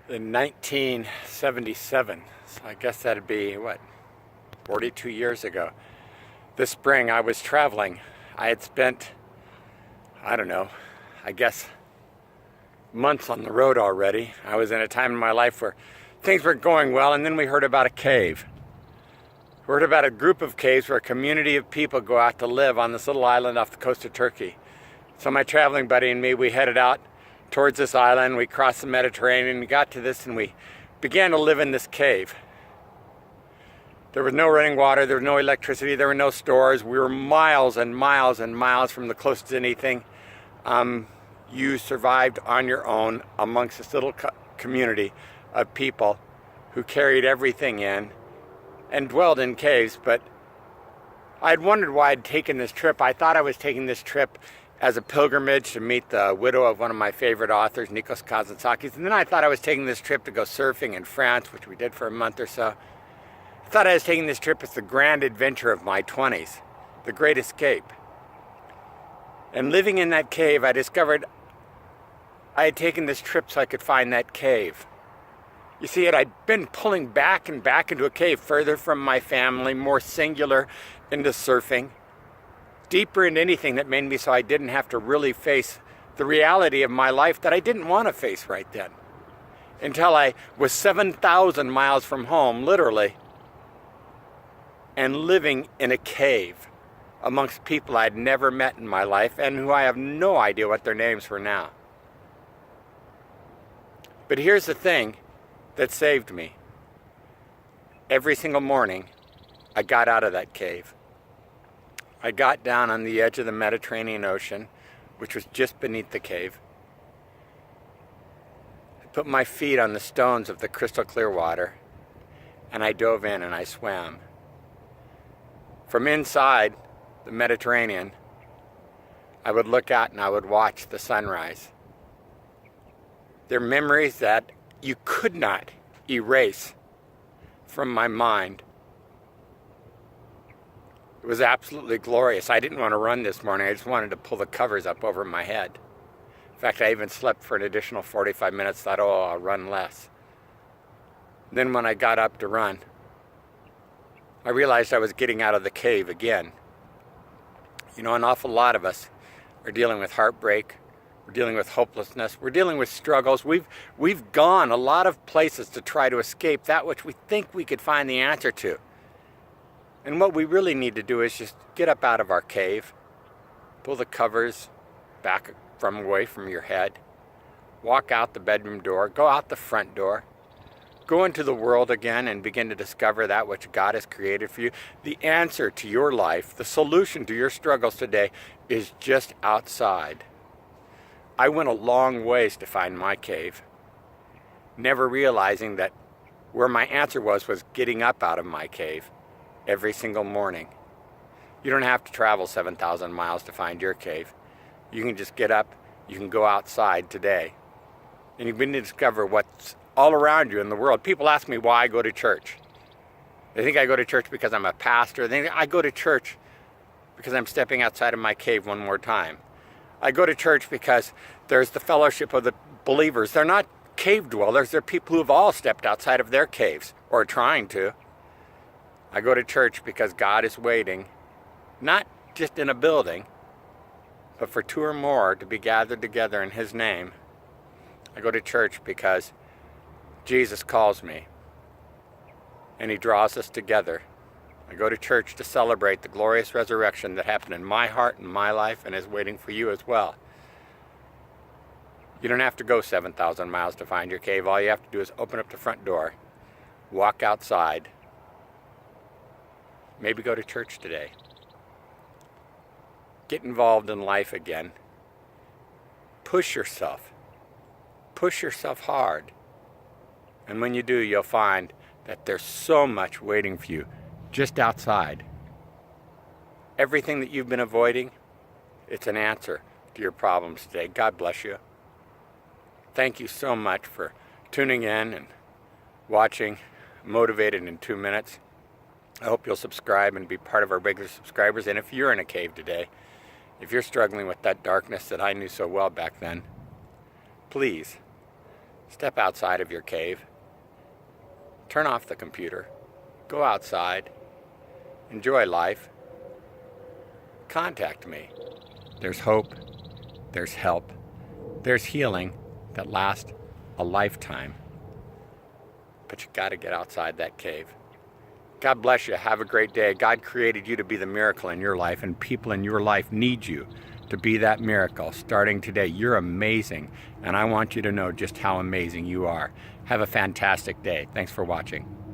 in 1977. So I guess that'd be, 42 years ago. This spring I was traveling. I had spent, I don't know, I guess months on the road already. I was in a time in my life where things were going well, and then we heard about a cave. We heard about a group of caves where a community of people go out to live on this little island off the coast of Turkey. So my traveling buddy and me, we headed out towards this island. We crossed the Mediterranean, we got to this, and we began to live in this cave. There was no running water, there was no electricity, there were no stores. We were miles and miles and miles from the closest to anything. You survived on your own amongst this little community of people who carried everything in and dwelled in caves. But I had wondered why I'd taken this trip. I thought I was taking this trip as a pilgrimage to meet the widow of one of my favorite authors, Nikos Kazantzakis. And then I thought I was taking this trip to go surfing in France, which we did for a month or so. I thought I was taking this trip as the grand adventure of my 20s, the great escape. And living in that cave, I discovered I had taken this trip so I could find that cave. You see, I'd been pulling back and back into a cave, further from my family, more singular into surfing, deeper into anything that made me so I didn't have to really face the reality of my life that I didn't want to face right then. Until I was 7,000 miles from home, literally, and living in a cave amongst people I'd never met in my life and who I have no idea what their names were now. But here's the thing that saved me. Every single morning, I got out of that cave. I got down on the edge of the Mediterranean Ocean, which was just beneath the cave. I put my feet on the stones of the crystal clear water, and I dove in and I swam. From inside the Mediterranean, I would look out and I would watch the sunrise. They're memories that you could not erase from my mind. It was absolutely glorious. I didn't want to run this morning. I just wanted to pull the covers up over my head. In fact, I even slept for an additional 45 minutes, thought, I'll run less. Then when I got up to run, I realized I was getting out of the cave again. You know, an awful lot of us are dealing with heartbreak. We're dealing with hopelessness. We're dealing with struggles. We've gone a lot of places to try to escape that which we think we could find the answer to. And what we really need to do is just get up out of our cave, pull the covers back away from your head, walk out the bedroom door, go out the front door, go into the world again and begin to discover that which God has created for you. The answer to your life, the solution to your struggles today is just outside. I went a long ways to find my cave, never realizing that where my answer was getting up out of my cave every single morning. You don't have to travel 7,000 miles to find your cave. You can just get up, you can go outside today, and you begin to discover what's all around you in the world. People ask me why I go to church. They think I go to church because I'm a pastor. They think I go to church because I'm stepping outside of my cave one more time. I go to church because there's the fellowship of the believers. They're not cave dwellers. They're people who have all stepped outside of their caves, or trying to. I go to church because God is waiting, not just in a building, but for two or more to be gathered together in His name. I go to church because Jesus calls me, and He draws us together. I go to church to celebrate the glorious resurrection that happened in my heart and my life and is waiting for you as well. You don't have to go 7,000 miles to find your cave. All you have to do is open up the front door, walk outside, maybe go to church today. Get involved in life again. Push yourself. Push yourself hard. And when you do, you'll find that there's so much waiting for you just outside. Everything that you've been avoiding, it's an answer to your problems today. God bless you. Thank you so much for tuning in and watching Motivated in 2 Minutes. I hope you'll subscribe and be part of our regular subscribers. And if you're in a cave today, if you're struggling with that darkness that I knew so well back then, please Step outside of your cave. Turn off the computer. Go outside. Enjoy life. Contact me. There's hope. There's help. There's healing that lasts a lifetime. But you got to get outside that cave. God bless you. Have a great day. God created you to be the miracle in your life, and people in your life need you to be that miracle starting today. You're amazing, and I want you to know just how amazing you are. Have a fantastic day. Thanks for watching.